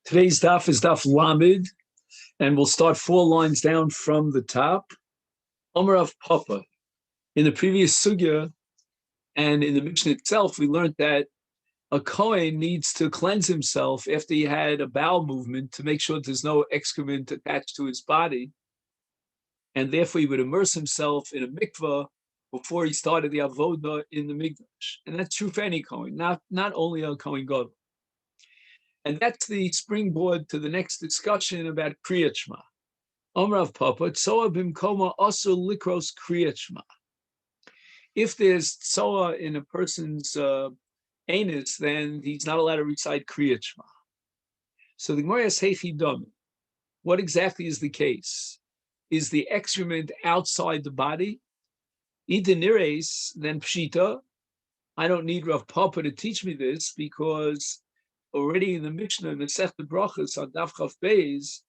Today's daf is daf Lamed, and we'll start 4 lines down from the top. Omer of Papa. In the previous sugya and in the Mishnah itself, we learned that a Kohen needs to cleanse himself after he had a bowel movement to make sure there's no excrement attached to his body. And therefore, he would immerse himself in a mikveh before he started the avodah in the mikdash. And that's true for any Kohen, not only a Kohen Gadol. And that's the springboard to the next discussion about Kriyat Shema. Omer of Papa, Tzoa bimkoma asur likros Kriyat Shema. If there's Tzoa in a person's anus, then he's not allowed to recite Kriyat Shema. So the Gemara says, Heichi Dami. What exactly is the case? Is the excrement outside the body? Ida nires, then Pshita. I don't need Rav Papa to teach me this because already in the Mishnah, in the Masechet Brachos on Daf Chaf Beis,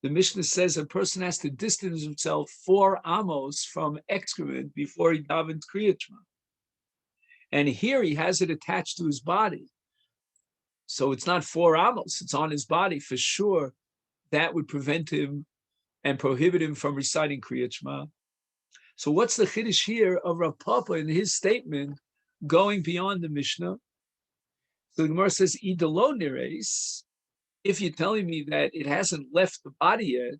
the Mishnah says a person has to distance himself 4 amos from excrement before he davens Kriyat Shema. And here he has it attached to his body. So it's not 4 amos, it's on his body. For sure, that would prevent him and prohibit him from reciting Kriyat Shema. So what's the chiddush here of Rav Papa in his statement going beyond the Mishnah? So the Gemara says, Idalo nires, if you're telling me that it hasn't left the body yet,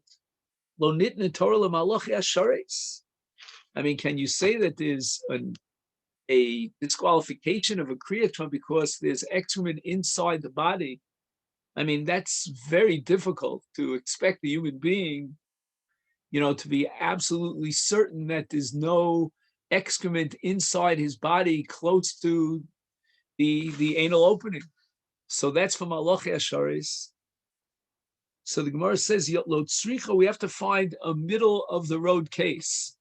lo nitna Torah l'malochi ashares. I mean, can you say that there's a disqualification of a Kriyat Shema because there's excrement inside the body? I mean, that's very difficult to expect a human being, to be absolutely certain that there's no excrement inside his body close to the anal opening. So that's from Malachi Asharis. So the Gemara says, we have to find a middle of the road case,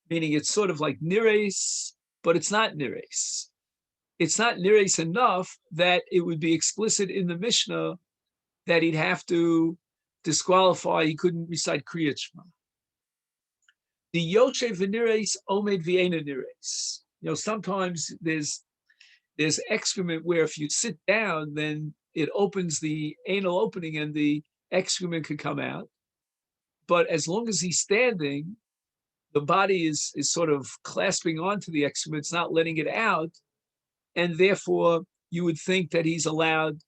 meaning it's sort of like nires, but it's not nires. It's not nires enough that it would be explicit in the Mishnah that he'd have to disqualify, he couldn't recite Kriyat Shema. The Yoshe v'nires omed v'ena nires. Sometimes there's excrement where if you sit down, then it opens the anal opening and the excrement could come out. But as long as he's standing, the body is sort of clasping onto the excrement, it's not letting it out. And therefore, you would think that he's allowed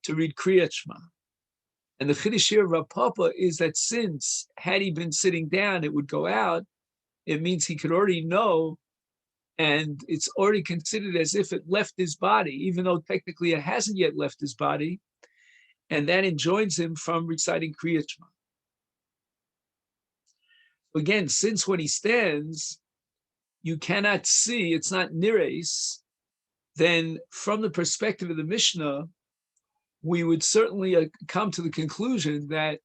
to read Kriyat Shema. And the chiddush here of Rav Papa is that since, had he been sitting down, it would go out, it means he could already know, and it's already considered as if it left his body, even though technically it hasn't yet left his body, and that enjoins him from reciting Kriyat Shema. Again, since when he stands, you cannot see, it's not nires, then from the perspective of the Mishnah, we would certainly come to the conclusion that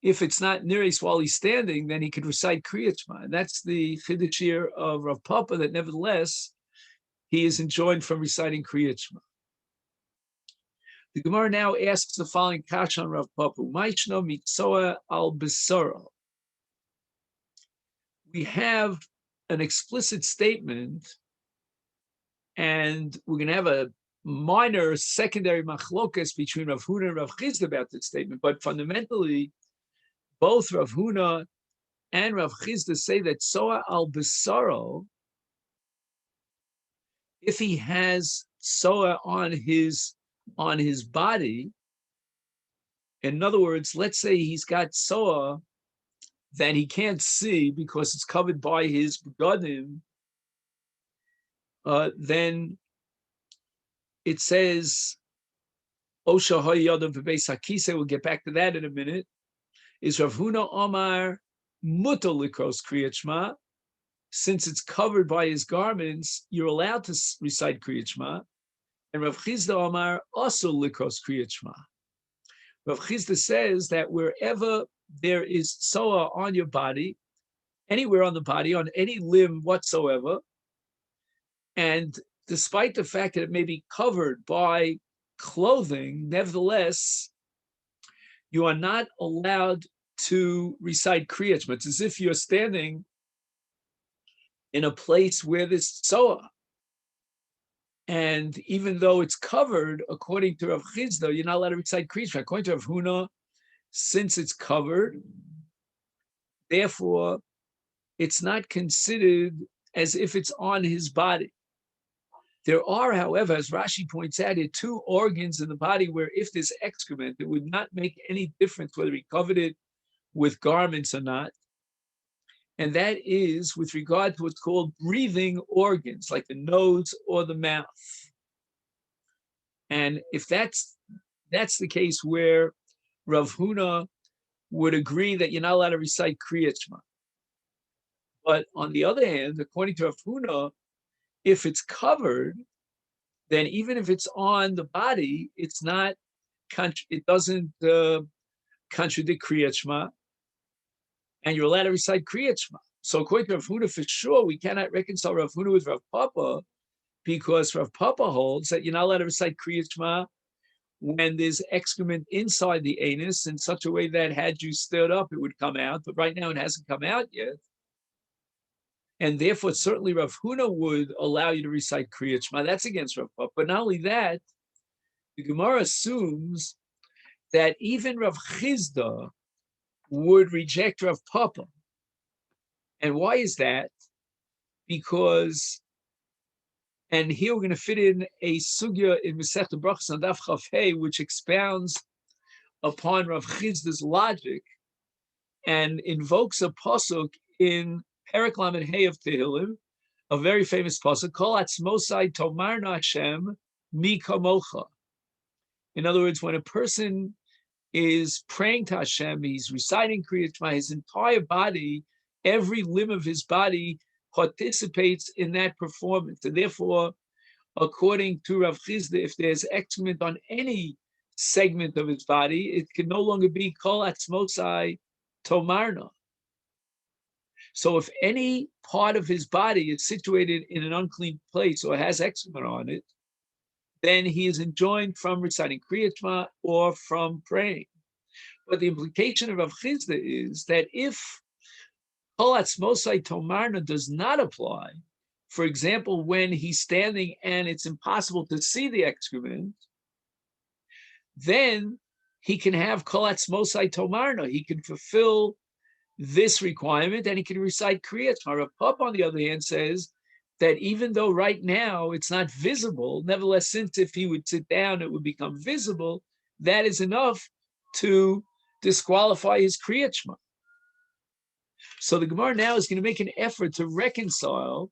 if it's not nires while he's standing, then he could recite Kriyat Shema. And that's the chiddush here of Rav Papa, that nevertheless, he is enjoined from reciting Kriyat Shema. The Gemara now asks the following kasha on Rav Papa. Maishno mitzoa al besoro. We have an explicit statement, and we're going to have a minor secondary machlokas between Rav Huna and Rav Chizda about this statement, but fundamentally, both Rav Huna and Rav Chizda say that Soa al Besaro, if he has Soa on his body, in other words, let's say he's got Soa that he can't see because it's covered by his begadim, then it says, Osha Hayadav Bebeis Hakise, we'll get back to that in a minute, is Rav Huna Omar Mutar Likros Kriyat Shema. Since it's covered by his garments, you're allowed to recite Kriyat Shema. And Rav Chizda Omar also Likros Kriyat Shema. Rav Chizda says that wherever there is Soa on your body, anywhere on the body, on any limb whatsoever, and despite the fact that it may be covered by clothing, nevertheless, you are not allowed to recite Kriyat Shema. It's as if you're standing in a place where there's Soa. And even though it's covered, according to Rav Chizda, you're not allowed to recite Kriya Shema. According to Rav Huna, since it's covered, therefore, it's not considered as if it's on his body. There are, however, as Rashi points out, two organs in the body where if there's excrement, it would not make any difference whether he covered it with garments or not. And that is with regard to what's called breathing organs, like the nose or the mouth. And if that's the case where Rav Huna would agree that you're not allowed to recite Kriya Shema. But on the other hand, according to Rav Huna, if it's covered, then even if it's on the body, it doesn't contradict Kriya Shema, and you're allowed to recite Kriya Shema. So according to Rav Huna, for sure, we cannot reconcile Rav Huna with Rav Papa, because Rav Papa holds that you're not allowed to recite Kriya Shema when there's excrement inside the anus in such a way that had you stirred up, it would come out. But right now it hasn't come out yet. And therefore, certainly Rav Huna would allow you to recite Kriya Shema. That's against Rav Papa. But not only that, the Gemara assumes that even Rav Chizda would reject Rav Papa. And why is that? Because, and here we're going to fit in a sugya in Masechet Brachos on Daf Chaf Hey, which expounds upon Rav Chizda's logic and invokes a pasuk in Perek Lamed Hey of Tehillim, a very famous pasuk, Kol Atzmosai Tomarna Hashem Mi Kamocha. In other words, when a person is praying to Hashem, he's reciting Kriya Shema, his entire body, every limb of his body participates in that performance. And therefore, according to Rav Chizda, if there's excrement on any segment of his body, it can no longer be Kol Atzmosai Tomarna. So if any part of his body is situated in an unclean place or has excrement on it, then he is enjoined from reciting Kriya Shema or from praying. But the implication of Rav Chizda is that if Kol Atzmosai Tomarna does not apply, for example, when he's standing and it's impossible to see the excrement, then he can have Kol Atzmosai Tomarna. He can fulfill this requirement and he can recite Kriya Shema. Rav Papa, on the other hand, says that even though right now it's not visible, nevertheless, since if he would sit down, it would become visible, that is enough to disqualify his Kriya Shema. So the Gemara now is going to make an effort to reconcile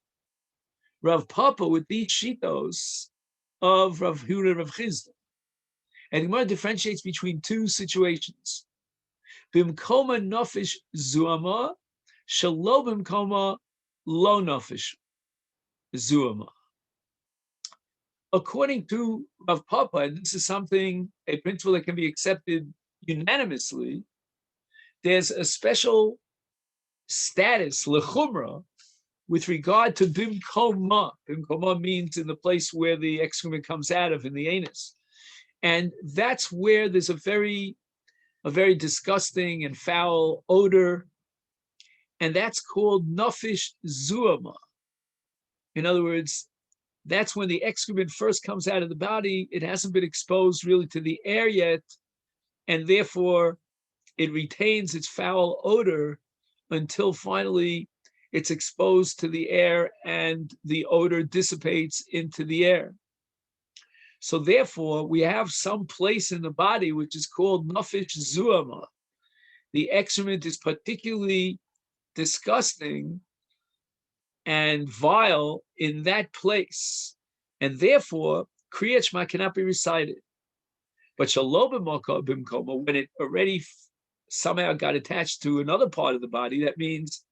Rav Papa with these shitos of Rav Huna and Rav Chizda. And the Gemara differentiates between two situations. Bimkoma nofish zuama, shalo bimkoma lo nofish zuama. According to Rav Papa, and this is something, a principle that can be accepted unanimously, there's a special status, lechumra, with regard to bimkoma. Bimkoma means in the place where the excrement comes out of, in the anus. And that's where there's a very disgusting and foul odor, and that's called nafish zuama. In other words, that's when the excrement first comes out of the body. It hasn't been exposed really to the air yet, and therefore it retains its foul odor until finally it's exposed to the air and the odor dissipates into the air. So therefore, we have some place in the body which is called nafish zuama. The excrement is particularly disgusting and vile in that place, and therefore Kriya Shema cannot be recited. But shalo bimkoma, when it already somehow got attached to another part of the body, that means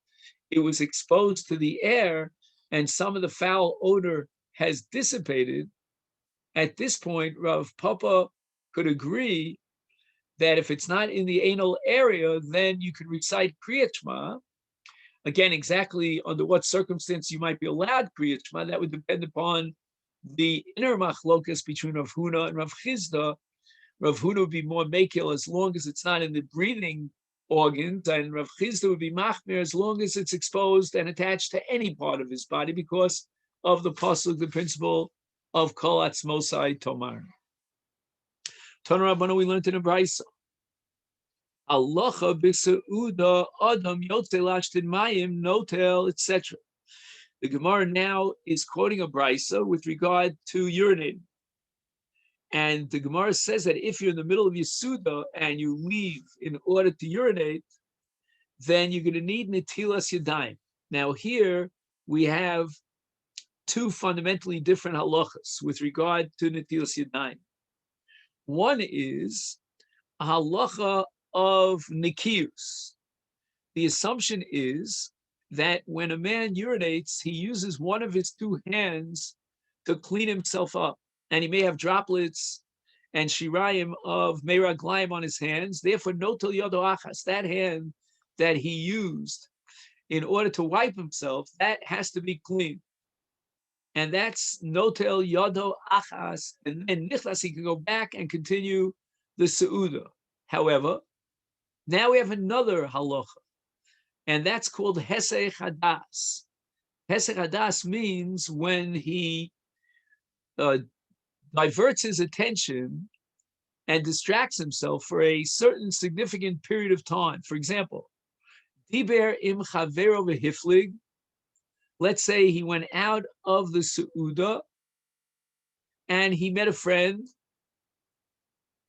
it was exposed to the air and some of the foul odor has dissipated. At this point, Rav Papa could agree that if it's not in the anal area, then you could recite Kriya Shema. Again, exactly under what circumstance you might be allowed Kriya Shema, that would depend upon the inner machlokas between Rav Huna and Rav Chizda. Rav Huna would be more makil as long as it's not in the breathing organs, and Rav Chizda would be machmir as long as it's exposed and attached to any part of his body because of the pasuk, the principle of Kol Atzmosai Tomar. Tana Rabbana, we learned in a brayso. Halacha b'seuda adam yotze lashtin mayim notel, etc. The Gemara now is quoting a brayso with regard to urinating. And the Gemara says that if you're in the middle of your Suda and you leave in order to urinate, then you're going to need Netilas Yadayim. Now here we have two fundamentally different halachas with regard to Netilas Yadayim. One is a halacha of Nikius. The assumption is that when a man urinates, he uses one of his two hands to clean himself up. And he may have droplets and shirayim of meiraglayim on his hands. Therefore, notel yodo achas, that hand that he used in order to wipe himself, that has to be clean. And that's notel yodo achas. And then nichlas, he can go back and continue the seuda. However, now we have another halacha, and that's called hesech hadas. Hesech hadas means when he diverts his attention and distracts himself for a certain significant period of time. For example, diber im chavero v'hiflig. Let's say he went out of the seuda and he met a friend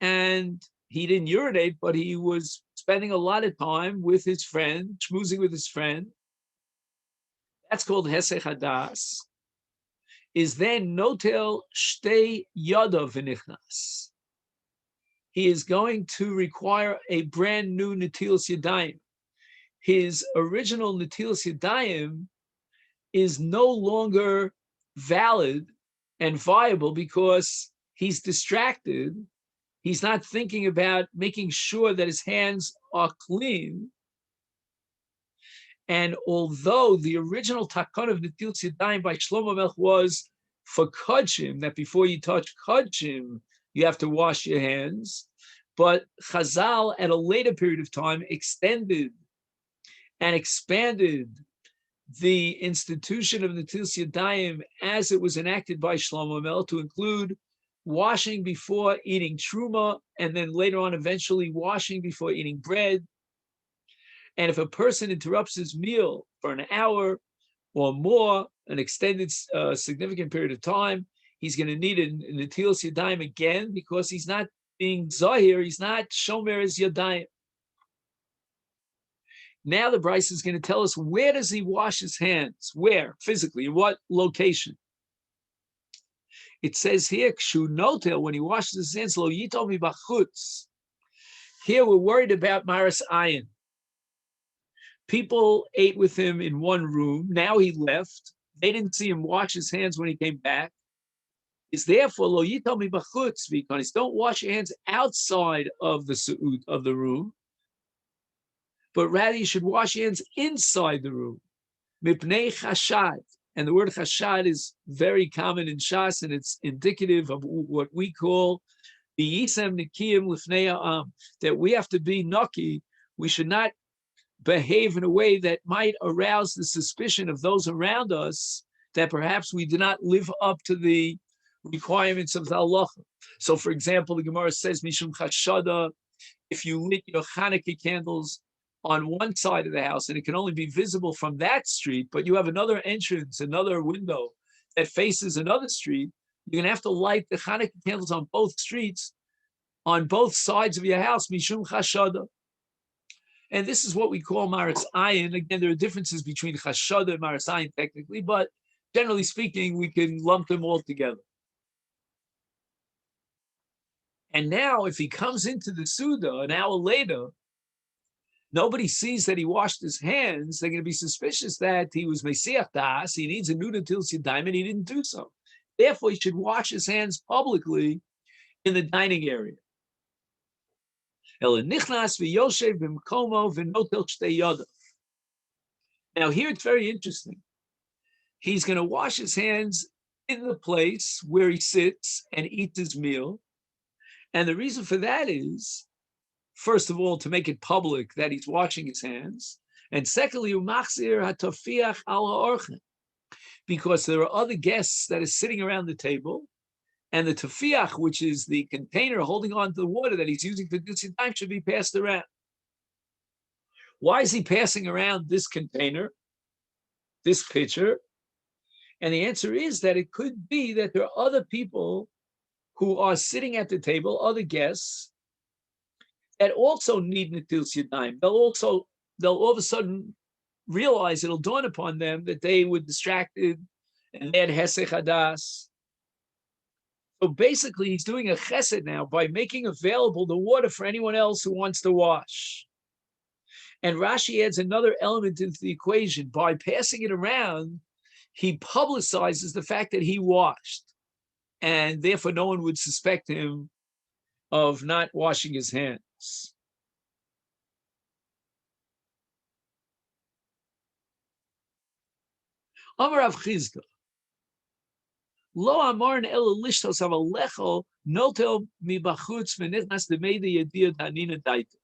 and he didn't urinate, but he was spending a lot of time with his friend, schmoozing with his friend. That's called hesech hadas. Is then notel shtei yadav v'nichnas. He is going to require a brand new netilas yadayim. His original netilas yadayim is no longer valid and viable because he's distracted. He's not thinking about making sure that his hands are clean. And although the original takon of Netilas Yadayim by Shlomo Melech was for kodshim, that before you touch kodshim, you have to wash your hands, but Chazal at a later period of time extended and expanded the institution of Netilas Yadayim as it was enacted by Shlomo Melech to include washing before eating truma, and then later on, eventually washing before eating bread. And if a person interrupts his meal for an hour or more, an extended significant period of time, he's going to need a netilas yadayim again because he's not being zahir, he's not shomer his yadayim. Now the Bryce is going to tell us, where does he wash his hands? Where? Physically, in what location? It says here, kshu notel, when he washes his hands, lo yitol mi bachutz. Here we're worried about maras ayin. People ate with him in one room. Now he left. They didn't see him wash his hands when he came back. It's therefore lo yitol mi bachutz, because don't wash your hands outside of the su'ud of the room, but rather you should wash your hands inside the room. Mipnei chashad. And the word chashad is very common in Shas, and it's indicative of what we call b'yisem nikiyim lifnei ha'am, that we have to be naki. We should not behave in a way that might arouse the suspicion of those around us that perhaps we do not live up to the requirements of the halacha. So, for example, the Gemara says, mishum chashada, if you lit your Hanukkah candles on one side of the house and it can only be visible from that street, but you have another entrance, another window that faces another street, you're going to have to light the Hanukkah candles on both streets, on both sides of your house, mishum chashada. And this is what we call maras ayin. Again, there are differences between chashada and maras ayin technically, but generally speaking, we can lump them all together. And now, if he comes into the Suda an hour later, nobody sees that he washed his hands, they're going to be suspicious that he was Mesiach Das, he needs a new netilas yadayim, and he didn't do so. Therefore, he should wash his hands publicly in the dining area. Now, here it's very interesting. He's going to wash his hands in the place where he sits and eats his meal. And the reason for that is, first of all, to make it public that he's washing his hands. And secondly, because there are other guests that are sitting around the table, And the tefiach, which is the container holding on to the water that he's using for Dutsi time, should be passed around. Why is he passing around this container, this pitcher? And the answer is that it could be that there are other people who are sitting at the table, other guests, that also need Netilas Yadayim. They'll all of a sudden realize, it'll dawn upon them that they were distracted and they had Hesed Hadas. So basically, he's doing a chesed now by making available the water for anyone else who wants to wash. And Rashi adds another element into the equation. By passing it around, he publicizes the fact that he washed, and therefore no one would suspect him of not washing his hands. Amar Rav Chizda, Lo amarn el lishtos avalecho notel mibachutz v'nichnas demeida yediyah danina daita.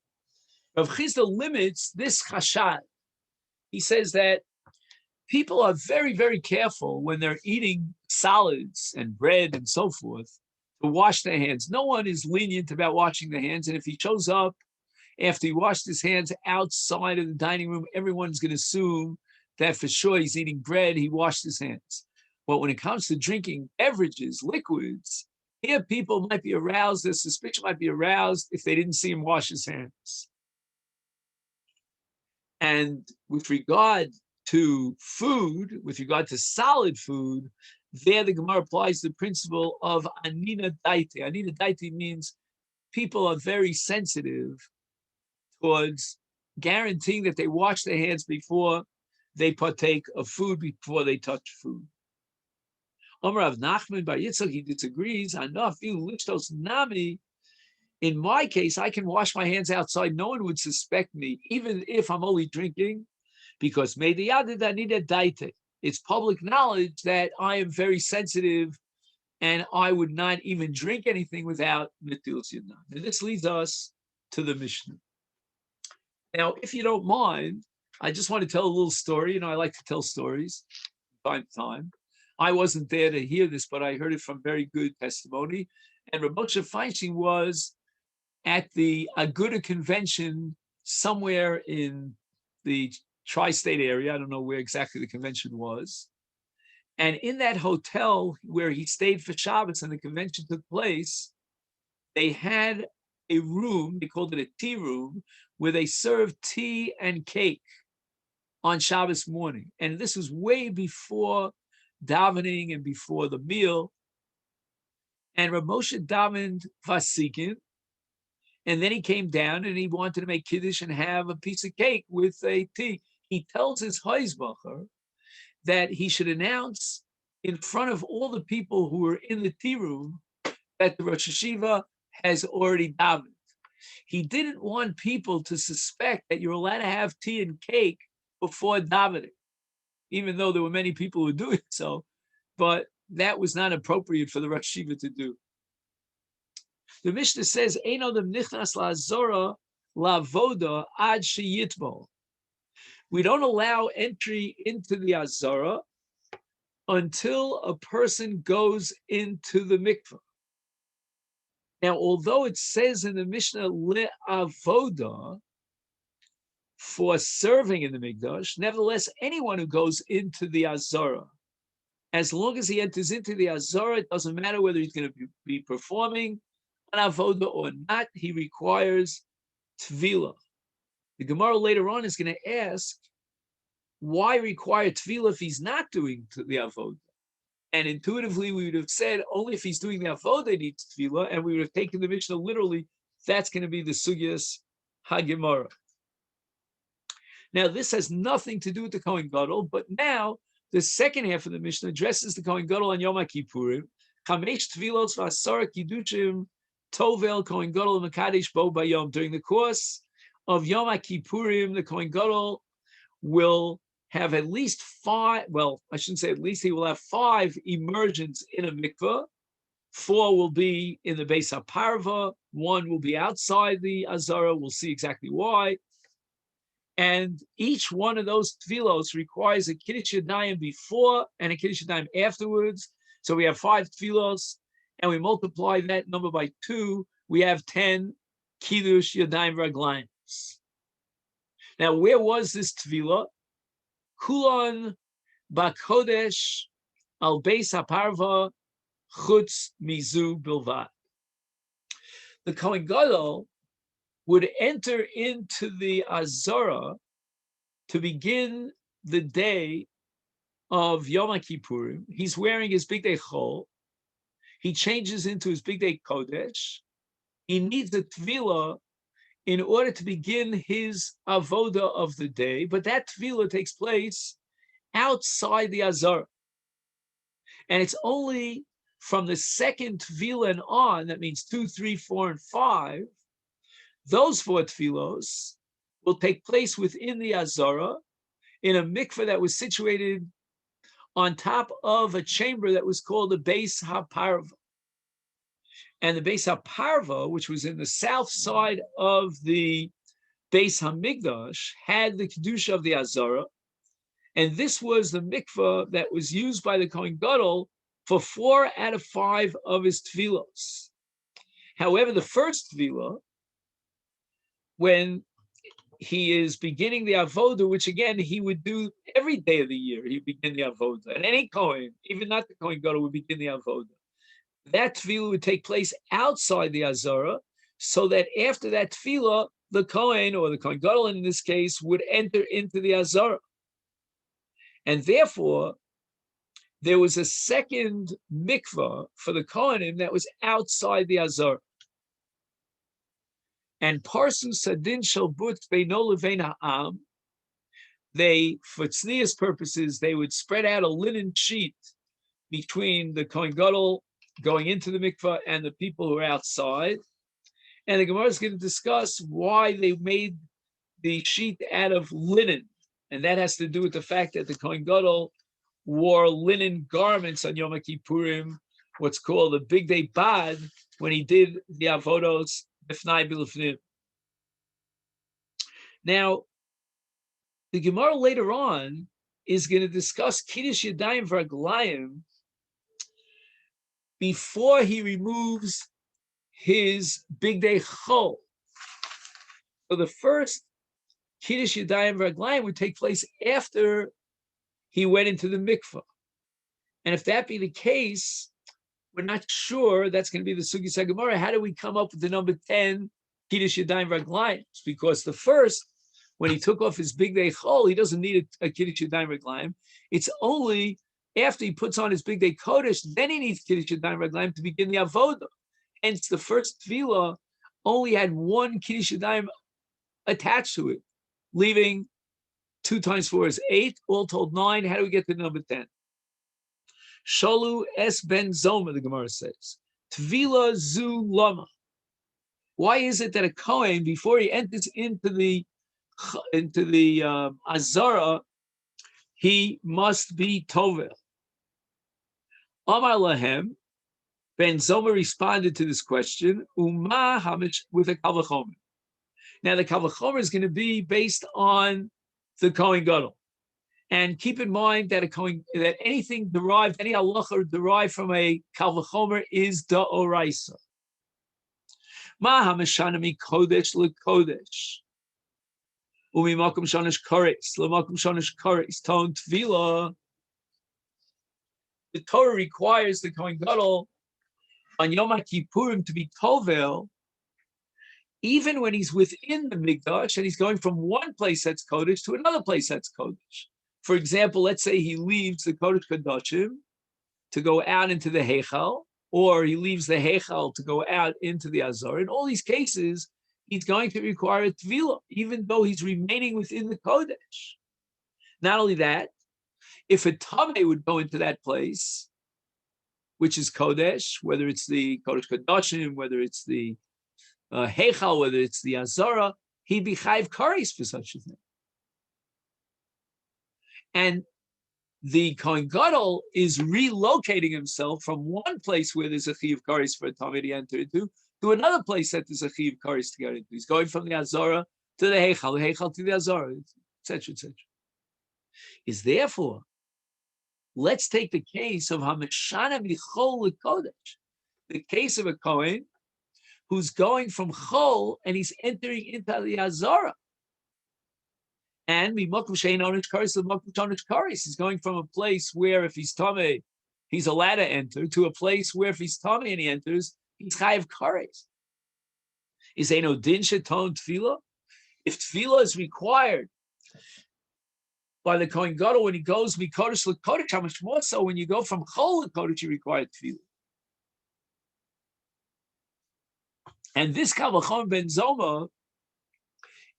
Rav Chizda limits this chashad. He says that people are very, very careful when they're eating solids and bread and so forth to wash their hands. No one is lenient about washing their hands. And if he shows up after he washed his hands outside of the dining room, everyone's going to assume that for sure he's eating bread, he washed his hands. But when it comes to drinking beverages, liquids, here people might be aroused, their suspicion might be aroused if they didn't see him wash his hands. And with regard to food, with regard to solid food, there the Gemara applies the principle of anina daite. Anina daite means people are very sensitive towards guaranteeing that they wash their hands before they partake of food, before they touch food. Omer Rav Nachman Bar Yitzchak, he disagrees. In my case, I can wash my hands outside. No one would suspect me, even if I'm only drinking, because it's public knowledge that I am very sensitive and I would not even drink anything without Netilas Yadayim. And this leads us to the Mishnah. Now, if you don't mind, I just want to tell a little story. I like to tell stories from time to time. I wasn't there to hear this, but I heard it from very good testimony. And Rav Moshe Feinstein was at the Aguda convention somewhere in the tri-state area. I don't know where exactly the convention was. And in that hotel where he stayed for Shabbos and the convention took place, they had a room, they called it a tea room, where they served tea and cake on Shabbos morning. And this was way before davening and before the meal. And Rav Moshe davened Vasikin, and then he came down and he wanted to make Kiddush and have a piece of cake with a tea. He tells his Heisbacher that he should announce in front of all the people who were in the tea room that the Rosh Hashiva has already davened. He didn't want people to suspect that you're allowed to have tea and cake before davening, even though there were many people who were doing so, but that was not appropriate for the Rosh Hashiva to do. The Mishnah says, "Ein odem nichnas la'azora la'avoda ad sheyitbol." We don't allow entry into the Azara until a person goes into the mikveh. Now, although it says in the Mishnah le'avoda, for serving in the mikdash, nevertheless, anyone who goes into the Azara, as long as he enters into the Azara, it doesn't matter whether he's going to be performing an avoda or not, he requires tefillah. The Gemara later on is going to ask, why require tefillah if he's not doing the avoda? And intuitively, we would have said, only if he's doing the avoda he needs tefillah, and we would have taken the Mishnah literally. That's going to be the sugyas HaGemara. Now, this has nothing to do with the Kohen Gadol, but now the second half of the Mishnah addresses the Kohen Gadol on Yom Kippurim. Chamesh tefillos v'asara kiddushim tovel Kohen Gadol mekadesh bo bayom. During the course of Yom Kippurim, the Kohen Gadol will have at least 5, well, I shouldn't say at least, he will have 5 immersions in a mikveh. 4 will be in the Beis HaParva, 1 will be outside the Azara, we'll see exactly why. And each one of those tefillos requires a Kiddush Yadayim before and a Kiddush Yadayim afterwards. So we have 5 tefillos, and we multiply that number by 2, we have 10 Kiddush Yadayim Raglayim. Now, where was this Tefillah? Kulon Bakodesh Al Beis HaParva Chutz Mizu Bilvad. The Kohen Gadol would enter into the Azara to begin the day of Yom Kippurim. He's wearing his Big Day Chol. He changes into his Big Day Kodesh. He needs a Tefillah in order to begin his avoda of the day, but that Tefillah takes place outside the Azara. And it's only from the second Tefillah and on, that means 2, 3, 4, and 5, those 4 Tefillos will take place within the Azara in a mikveh that was situated on top of a chamber that was called the Beis HaParva. And the Beis HaParva, which was in the south side of the Beis HaMikdash, had the Kedusha of the Azara. And this was the mikveh that was used by the Kohen Gadol for 4 out of 5 of his tefillos. However, the first tefillah, when he is beginning the avoda, which again he would do every day of the year, he'd begin the avoda, and any Kohen, even not the Kohen Gadol, would begin the avoda. That tefillah would take place outside the Azara, so that after that tefillah, the Kohen, or the Kohen Gadol in this case, would enter into the Azara. And therefore, there was a second mikvah for the Kohanim that was outside the Azara. And Parsu Sadin Shalbut Beino Levein Ha'am, they, for tznius purposes, they would spread out a linen sheet between the Kohen Gadol going into the mikvah and the people who are outside. And the Gemara is going to discuss why they made the sheet out of linen. And that has to do with the fact that the Kohen Gadol wore linen garments on Yom Kippurim, what's called a Big Day Bad, when he did the avodos b'fnai b'lefnim. Now, the Gemara later on is going to discuss Kiddush Yadayim V'Raglayim before he removes his Big Day Chol. So the first Kiddush Yadayim V'Raglayim would take place after he went into the mikvah. And if that be the case, we're not sure that's going to be the Sugis HaGemara. How do we come up with the number 10 Kiddush Yadayim V'Raglayim? Because the first, when he took off his Big Day Chol, he doesn't need a Kiddush Yadayim V'Raglayim. It's only after he puts on his Big Day Kodesh, then he needs Kiddush Yadayim V'Raglayim to begin the avoda. Hence, the first tefillah only had 1 Kiddush Yadayim attached to it, leaving 2 times 4 is 8, all told 9. How do we get to number 10? Shalu es ben Zoma, the Gemara says. Tvila zu lama. Why is it that a Kohen, before he enters into the Azara, he must be Tovel? Amar lahem, Ben Zoma responded to this question, Uma hamish, with a Kal V'chomer. Now the Kal V'chomer is going to be based on the Kohen Gadol. And keep in mind that that anything derived, any halacha derived from a Kal V'chomer is da'oraisa. Ma hameshana mi kodesh lekodesh. Umi makom shanish kares, lemakom shanish kares, ton tvila. The Torah requires the Kohen Gadol on Yom Kippurim to be tovel, even when he's within the Mikdash and he's going from one place that's Kodesh to another place that's Kodesh. For example, let's say he leaves the Kodesh Kodashim to go out into the Heichal, or he leaves the Heichal to go out into the Azor. In all these cases, he's going to require a Tvila, even though he's remaining within the Kodesh. Not only that, if a Tameh would go into that place, which is Kodesh, whether it's the Kodesh Kodashim, whether it's the Heichal, whether it's the Azara, he'd be Chayiv Kares for such a thing. And the Kohen Gadol is relocating himself from one place where there's a Chayiv Kares for a Tameh to enter into to another place that there's a Chayiv Kares to get into. He's going from the Azara to the Heichal to the Azara, etc., etc. Is therefore, let's take the case of Hameshana Michol Kodesh. the case of a Kohen who's going from Chol and he's entering into the Azara. And he's going from a place where if he's Tameh, he's allowed to enter, to a place where if he's Tameh and he enters, he's Chayav Kares. Is Eino Din Sheton Tefillah? If Tefillah is required by the Kohen Gadol when he goes Mikodesh LeKodesh, how much more so when you go from Chol LeKodesh, you require Tefillah. And this Kal V'chomer Ben Zoma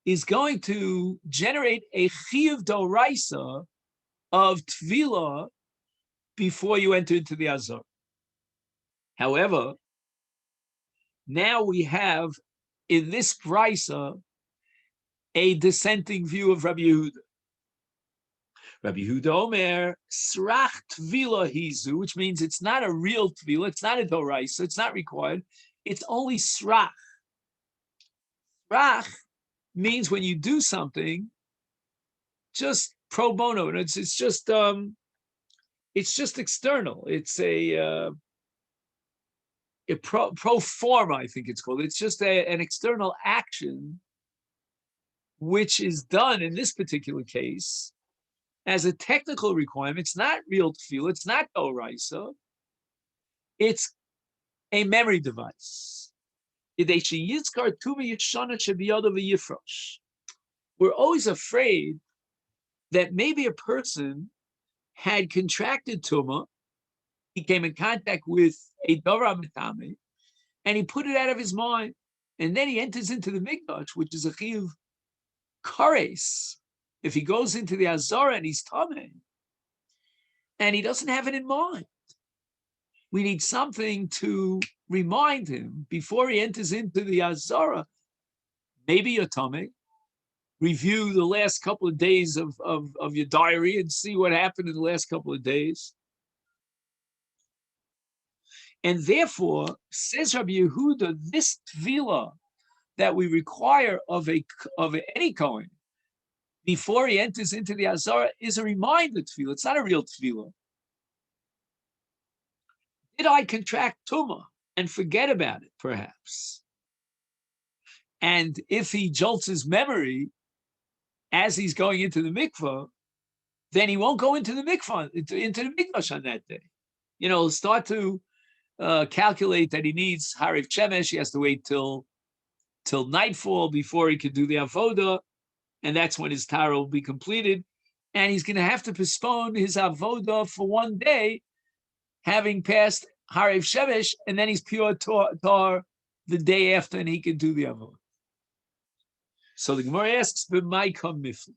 is going to generate a Chiyuv Doraisa of Tefillah before you enter into the Azor. However, now we have in this Brisa a dissenting view of Rabbi Yehuda. Rabbi Yehuda Omer, Srach Tvila Hizu, which means it's not a real Tvila, it's not a Doraisa, it's not required, it's only Srach. Srach means when you do something, just pro bono, and it's just external. It's a pro forma, I think it's called. It's just an external action, which is done in this particular case as a technical requirement. It's not real tefillah, it's not oraisa, it's a memory device. We're always afraid that maybe a person had contracted tumah, he came in contact with a davar mitame, and he put it out of his mind, and then he enters into the mikdash, which is a chiyuv kares. If he goes into the azara and he's tameh, and he doesn't have it in mind, we need something to remind him before he enters into the azara. Maybe you're tameh. Review the last couple of days of your diary and see what happened in the last couple of days. And therefore, says Rabbi Yehuda, this tefillah that we require of any Kohen before he enters into the Azara is a reminder tefillah. It's not a real tefillah. Did I contract tumah and forget about it, perhaps? And if he jolts his memory as he's going into the mikvah, then he won't go into the mikvah, into the mikdash on that day. He'll start to calculate that he needs Harif Shemesh. He has to wait till nightfall before he could do the avoda, and that's when his Tara will be completed. And he's going to have to postpone his avoda for one day, having passed Harif Shemesh, and then he's pure tar the day after, and he can do the avoda. So the Gemara asks, "B'may kam miflik?"